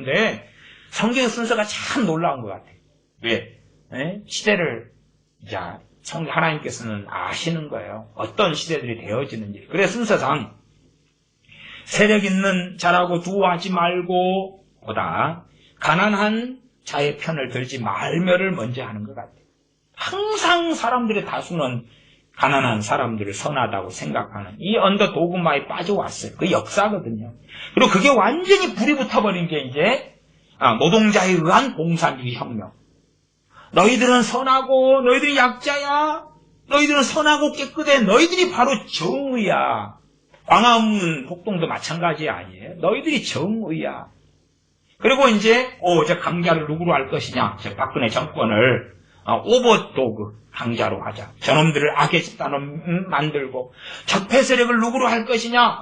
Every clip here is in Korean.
그런데 성경의 순서가 참 놀라운 것 같아요. 왜? 시대를 이제 하나님께서는 아시는 거예요. 어떤 시대들이 되어지는지. 그래 순서상 세력 있는 자라고 두어하지 말고 보다 가난한 자의 편을 들지 말며를 먼저 하는 것 같아요. 항상 사람들의 다수는 가난한 사람들을 선하다고 생각하는 이 언더도그마에 빠져왔어요. 그 역사거든요. 그리고 그게 완전히 불이 붙어버린 게 이제 노동자에 의한 공산주의 혁명. 너희들은 선하고 너희들이 약자야. 너희들은 선하고 깨끗해. 너희들이 바로 정의야. 광화문 폭동도 마찬가지 아니에요. 너희들이 정의야. 그리고 이제 강자를 누구로 할 것이냐. 박근혜 정권을 오버도그 강자로 하자. 저놈들을 악의 집단으로 만들고 적폐 세력을 누구로 할 것이냐.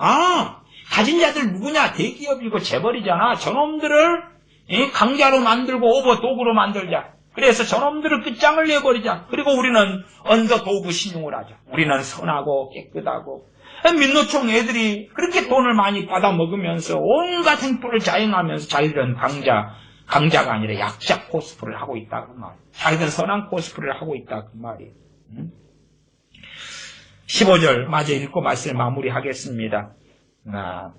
가진 자들 누구냐. 대기업이고 재벌이잖아. 저놈들을 강자로 만들고 오버도그로 만들자. 그래서 저놈들을 끝장을 내버리자. 그리고 우리는 언더도그 신용을 하자. 우리는 선하고 깨끗하고. 민노총 애들이 그렇게 돈을 많이 받아먹으면서 온갖 행포를 자행하면서 자기들은 강자가 아니라 약자 코스프레를 하고 있다 그 말이에요. 자기들은 선한 코스프레를 하고 있다 그 말이에요. 15절 마저 읽고 말씀을 마무리하겠습니다.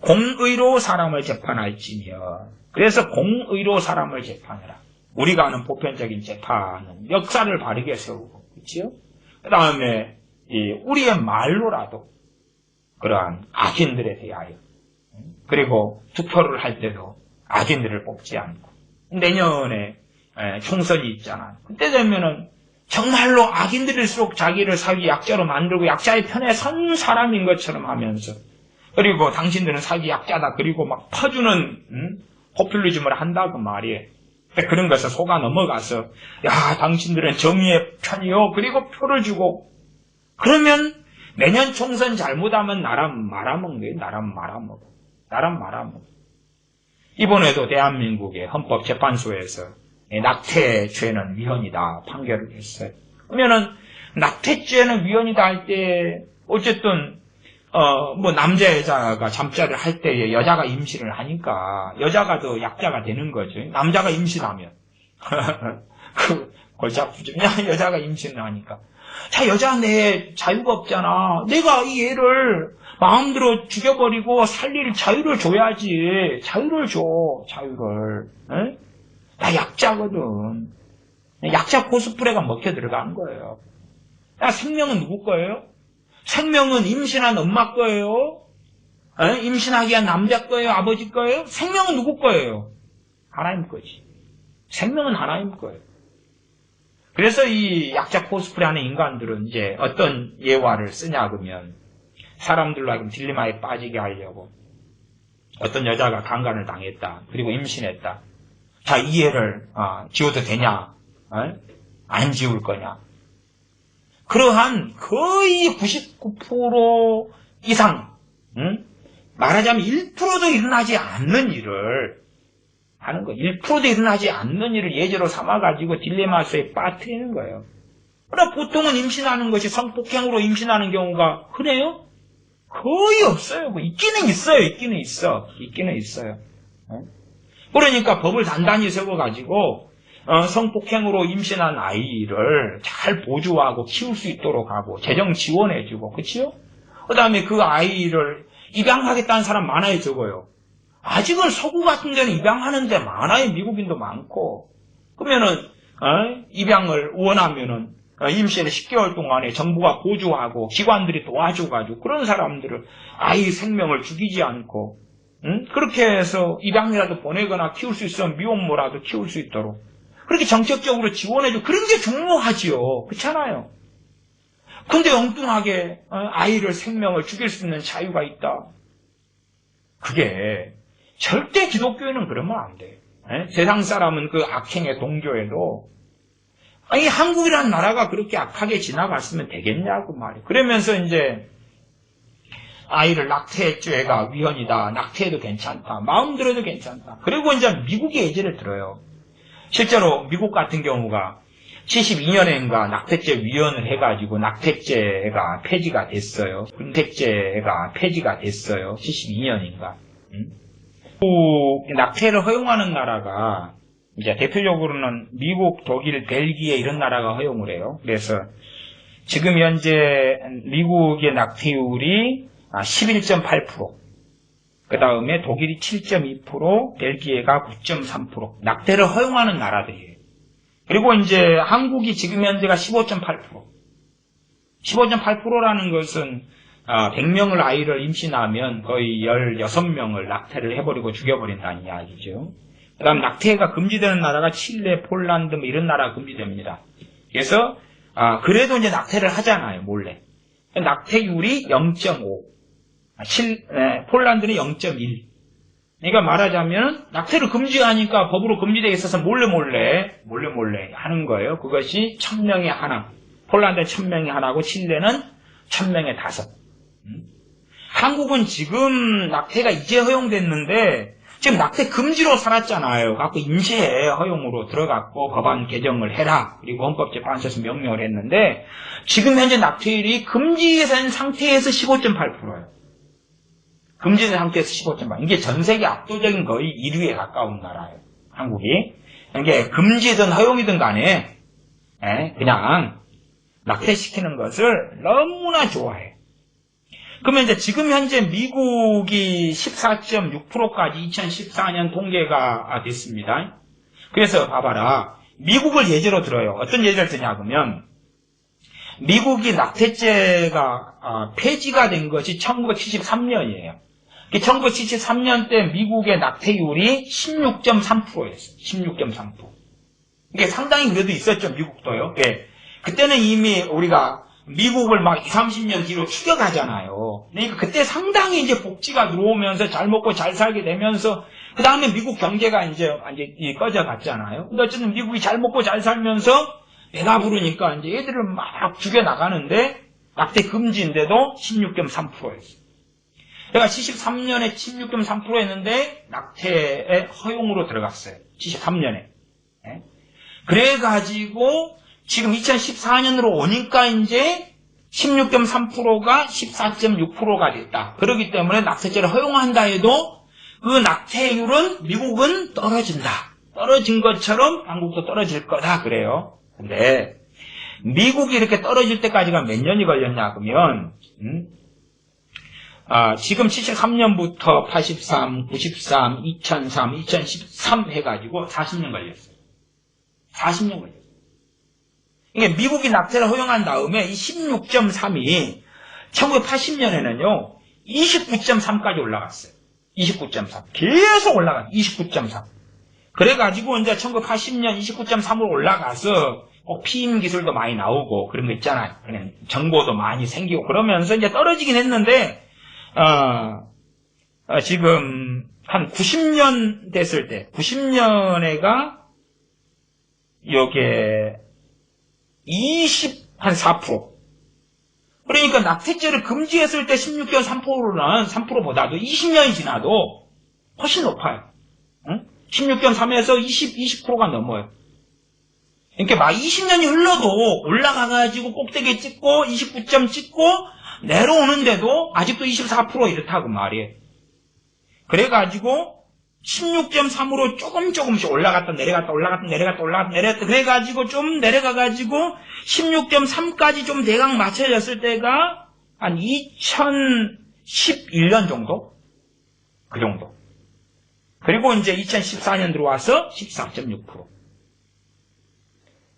공의로 사람을 재판할지며. 그래서 공의로 사람을 재판해라. 우리가 아는 보편적인 재판은 역사를 바르게 세우고, 그렇죠? 그 다음에 우리의 말로라도 그러한 악인들에 대하여, 그리고 투표를 할 때도 악인들을 뽑지 않고, 내년에 총선이 있잖아. 그때 되면은 정말로 악인들일수록 자기를 사회 약자로 만들고 약자의 편에 선 사람인 것처럼 하면서, 그리고 당신들은 사회 약자다. 그리고 막 퍼주는 포퓰리즘을 한다고 말이에요. 그런 것에 속아 넘어가서 당신들은 정의의 편이요. 그리고 표를 주고, 그러면 내년 총선 잘못하면 나랑 말아먹는 거예요. 나랑 말아먹어. 이번에도 대한민국의 헌법재판소에서 낙태죄는 위헌이다 판결을 했어요. 그러면은 낙태죄는 위헌이다 할 때 어쨌든 남자 여자가 잠자를 할 때에 여자가 임신을 하니까 여자가 더 약자가 되는 거죠. 남자가 임신하면 골치 아프죠. 여자가 임신을 하니까. 자, 여자 내 자유가 없잖아. 내가 이 애를 마음대로 죽여버리고 살릴 자유를 줘야지. 자유를 줘. 자유를. 에? 나 약자거든. 약자 코스프레가 먹혀 들어간 거예요. 야, 생명은 누구 거예요? 생명은 임신한 엄마 거예요? 임신하기 위한 남자 거예요? 아버지 거예요? 생명은 누구 거예요? 하나님 거지. 생명은 하나님 거예요. 그래서 이 약자 코스프레 하는 인간들은 이제 어떤 예화를 쓰냐 그러면 사람들로 하여금 딜레마에 빠지게 하려고 어떤 여자가 강간을 당했다. 그리고 임신했다. 자, 이 애를 지워도 되냐? 안 지울 거냐? 그러한 거의 99% 이상 말하자면 1%도 일어나지 않는 일을 하는 거예요. 1%도 일어나지 않는 일을 예제로 삼아가지고 딜레마 속에 빠뜨리는 거예요. 그러나 보통은 임신하는 것이 성폭행으로 임신하는 경우가 흔해요? 거의 없어요. 있기는 있어요. 그러니까 법을 단단히 세워가지고 성폭행으로 임신한 아이를 잘 보조하고 키울 수 있도록 하고 재정 지원해주고, 그치요? 그 다음에 그 아이를 입양하겠다는 사람 많아요, 적어요? 아직은 서구 같은 데는 입양하는데 많아요. 미국인도 많고. 그러면은 입양을 원하면은 임신을 10개월 동안에 정부가 보조하고 기관들이 도와줘가지고 그런 사람들을 아이 생명을 죽이지 않고 그렇게 해서 입양이라도 보내거나 키울 수 있으면 미혼모라도 키울 수 있도록 그렇게 정책적으로 지원해주고 그런 게 중요하지요. 그렇잖아요. 근데 엉뚱하게 아이를 생명을 죽일 수 있는 자유가 있다. 그게 절대 기독교에는 그러면 안 돼. 세상 사람은 그 악행에 동조해도 한국이라는 나라가 그렇게 악하게 지나갔으면 되겠냐고 말이에요. 그러면서 이제 아이를 낙태죄가 위헌이다. 낙태해도 괜찮다. 마음대로도 괜찮다. 그리고 이제 미국의 예제를 들어요. 실제로 미국 같은 경우가 72년인가 낙태죄 위헌을 해가지고 낙태죄가 폐지가 됐어요. 낙태죄가 폐지가 됐어요. 72년인가. 낙태를 허용하는 나라가 이제 대표적으로는 미국, 독일, 벨기에 이런 나라가 허용을 해요. 그래서 지금 현재 미국의 낙태율이 11.8%, 그 다음에 독일이 7.2%, 벨기에가 9.3%, 낙태를 허용하는 나라들이에요. 그리고 이제 한국이 지금 현재가 15.8%. 15.8%라는 것은 100명을 아이를 임신하면 거의 16명을 낙태를 해버리고 죽여버린다는 이야기죠. 그 다음 낙태가 금지되는 나라가 칠레, 폴란드 뭐 이런 나라가 금지됩니다. 그래서 그래도 이제 낙태를 하잖아요, 몰래. 낙태율이 0.5, 폴란드는 0.1. 그러니까 말하자면 낙태를 금지하니까 법으로 금지되어 있어서 몰래 하는 거예요. 그것이 1000명에 하나. 폴란드는 1000명에 하나고 칠레는 1000명에 5. 한국은 지금 낙태가 이제 허용됐는데 지금 낙태 금지로 살았잖아요. 갖고 인쇄 허용으로 들어갔고 법안 개정을 해라. 그리고 헌법재판소에서 명령을 했는데 지금 현재 낙태율이 금지된 상태에서 15.8%예요. 금지된 상태에서 15.8%. 이게 전 세계 압도적인 거의 1위에 가까운 나라예요. 한국이. 이게 금지든 허용이든 간에 그냥 낙태시키는 것을 너무나 좋아해요. 그러면 이제 지금 현재 미국이 14.6%까지 2014년 통계가 됐습니다. 그래서 봐봐라. 미국을 예제로 들어요. 어떤 예제를 드냐 그러면 미국이 낙태죄가 폐지가 된 것이 1973년이에요. 1973년 때 미국의 낙태율이 16.3%였어요. 16.3%. 이게 상당히 그래도 있었죠. 미국도요. 예. 그때는 이미 우리가 미국을 막 20, 30년 뒤로 추격하잖아요. 그러니까 그때 상당히 이제 복지가 들어오면서 잘 먹고 잘 살게 되면서 그 다음에 미국 경제가 이제 꺼져갔잖아요. 근데 어쨌든 미국이 잘 먹고 잘 살면서 배가 부르니까 이제 애들을 막 죽여나가는데 낙태 금지인데도 16.3%였어요. 그러니까 73년에 16.3%였는데 낙태의 허용으로 들어갔어요. 73년에. 그래가지고 지금 2014년으로 오니까 이제 16.3%가 14.6%가 됐다. 그렇기 때문에 낙태죄를 허용한다 해도 그 낙태율은 미국은 떨어진다. 떨어진 것처럼 한국도 떨어질 거다 그래요. 근데 미국이 이렇게 떨어질 때까지가 몇 년이 걸렸냐 그러면 지금 73년부터 83, 93, 2003, 2013 해가지고 40년 걸렸어요. 40년 걸렸어요. 이게 미국이 낙태를 허용한 다음에 이 16.3이 1980년에는요 29.3까지 올라갔어요. 29.3 계속 올라갔어요. 29.3 그래가지고 이제 1980년 29.3으로 올라가서 피임 기술도 많이 나오고 그런 거 있잖아요. 그냥 정보도 많이 생기고 그러면서 이제 떨어지긴 했는데 지금 한 90년 됐을 때 90년에가 요게 24%. 그러니까 낙태죄를 금지했을 때 16.3%는 3%보다도 20년이 지나도 훨씬 높아요. 16.3에서 20%가 넘어요. 그러니까 막 20년이 흘러도 올라가가지고 꼭대기 찍고 29점 찍고 내려오는데도 아직도 24% 이렇다고 말이에요. 그래가지고 16.3으로 조금씩 올라갔다 내려갔다 그래가지고 좀 내려가가지고 16.3까지 좀 대강 맞춰졌을 때가 한 2011년 정도? 그 정도. 그리고 이제 2014년 들어와서 14.6%.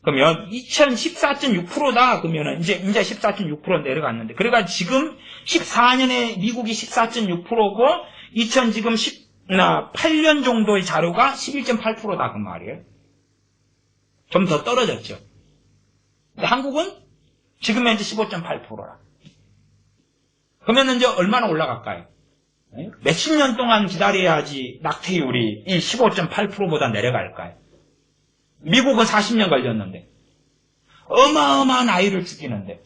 그러면 2014.6%다 그러면은 이제 14.6% 내려갔는데 그래가 지금 14년에 미국이 14.6%고 8년 정도의 자료가 11.8%다 그 말이에요. 좀 더 떨어졌죠. 근데 한국은 지금 현재 15.8%라. 그러면 이제 얼마나 올라갈까요? 몇십 년 동안 기다려야지 낙태율이 이 15.8%보다 내려갈까요? 미국은 40년 걸렸는데 어마어마한 아이를 죽이는데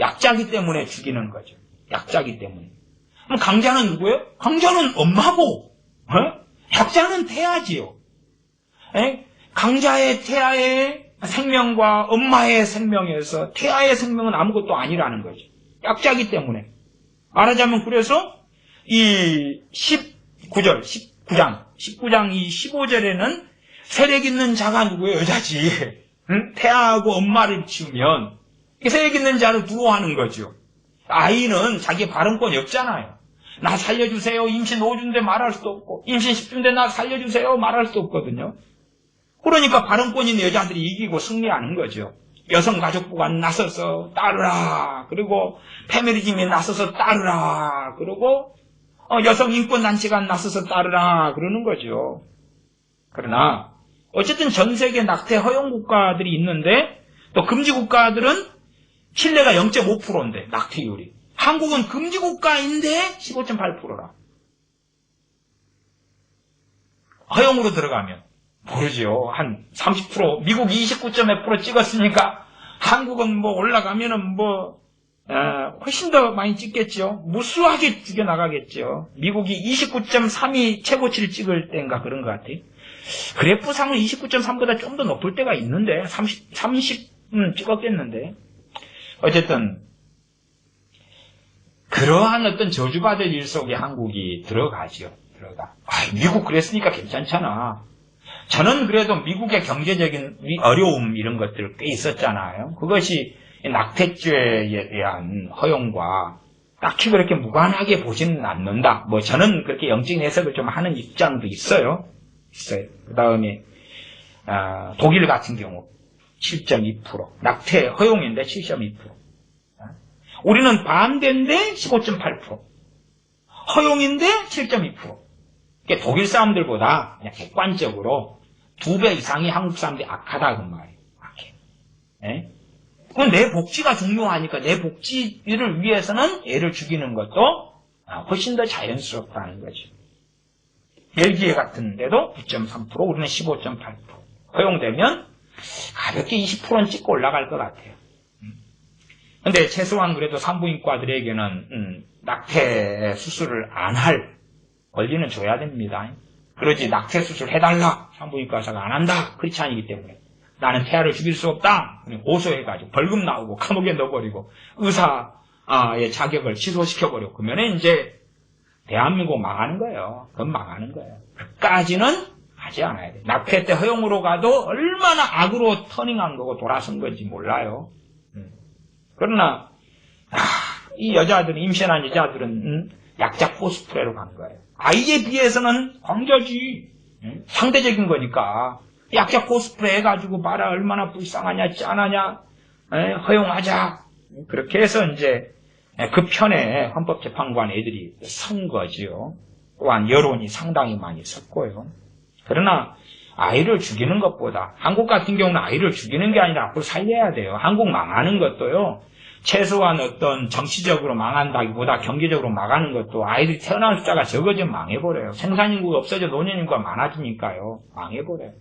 약자기 때문에 죽이는 거죠. 약자기 때문에. 그럼 강자는 누구예요? 강자는 엄마고 약자는 태아지요. 강자의 태아의 생명과 엄마의 생명에서 태아의 생명은 아무것도 아니라는 거죠. 약자기 때문에. 말하자면 그래서 이 9절, 19장 이 15절에는 세력 있는 자가 누구예요? 여자지. 응? 태아하고 엄마를 치우면 세력 있는 자를 두려워하는 거죠. 아이는 자기 발언권이 없잖아요. 나 살려주세요. 임신 5주인데 말할 수도 없고, 임신 10주인데 나 살려주세요. 말할 수도 없거든요. 그러니까 발언권 있는 여자들이 이기고 승리하는 거죠. 여성가족부가 나서서 따르라. 그리고 페미니즘이 나서서 따르라. 그리고 여성인권단체가 나서서 따르라. 그러는 거죠. 그러나 어쨌든 전 세계 낙태 허용 국가들이 있는데 또 금지 국가들은 신뢰가 0.5%인데 낙태율이. 한국은 금지 국가인데 15.8%라. 허용으로 들어가면 모르죠. 한 30%, 미국이 29.몇% 찍었으니까 한국은 뭐 올라가면은 훨씬 더 많이 찍겠죠. 무수하게 죽여나가겠죠. 미국이 29.3이 최고치를 찍을 때인가 그런 것 같아요. 그래프상은 29.3보다 좀 더 높을 때가 있는데 30 찍었겠는데 어쨌든 그러한 어떤 저주받을 일 속에 한국이 들어가죠. 미국 그랬으니까 괜찮잖아. 저는 그래도 미국의 경제적인 어려움 이런 것들 꽤 있었잖아요. 그것이 낙태죄에 대한 허용과 딱히 그렇게 무관하게 보지는 않는다. 저는 그렇게 영적인 해석을 좀 하는 입장도 있어요. 그 다음에 독일 같은 경우 7.2%, 낙태 허용인데 7.2%. 우리는 반대인데 15.8%, 허용인데 7.2%. 그러니까 독일 사람들보다 그냥 객관적으로 2배 이상이 한국 사람들이 악하다 그 말이에요. 악해. 그건 내 복지가 중요하니까 내 복지를 위해서는 애를 죽이는 것도 훨씬 더 자연스럽다는 거죠. 벨기에 같은 데도 9.3%, 우리는 15.8%. 허용되면 가볍게 20%는 찍고 올라갈 것 같아요. 근데 최소한 그래도 산부인과들에게는 낙태 수술을 안 할 권리는 줘야 됩니다. 그러지 낙태 수술 해달라 산부인과 의사가 안 한다 그렇지 않기 때문에 나는 태아를 죽일 수 없다 고소해가지고 벌금 나오고 감옥에 넣어버리고 의사의 자격을 취소시켜버리고 그러면 이제 대한민국 망하는 거예요. 그건 망하는 거예요. 그까지는 하지 않아야 돼. 낙태 때 허용으로 가도 얼마나 악으로 터닝한 거고 돌아선 건지 몰라요. 그러나 이 여자들은 임신한 여자들은 약자 코스프레로 간 거예요. 아이에 비해서는 광자지. 상대적인 거니까 약자 코스프레 해가지고 봐라 얼마나 불쌍하냐 짠하냐 허용하자. 그렇게 해서 이제 그 편에 헌법재판관 애들이 선 거지요. 또한 여론이 상당히 많이 섰고요. 그러나 아이를 죽이는 것보다 한국 같은 경우는 아이를 죽이는 게 아니라 앞으로 살려야 돼요. 한국 망하는 것도요. 최소한 어떤 정치적으로 망한다기보다 경제적으로 망하는 것도 아이들이 태어나는 숫자가 적어지면 망해버려요. 생산인구가 없어져 노년인구가 많아지니까요. 망해버려요.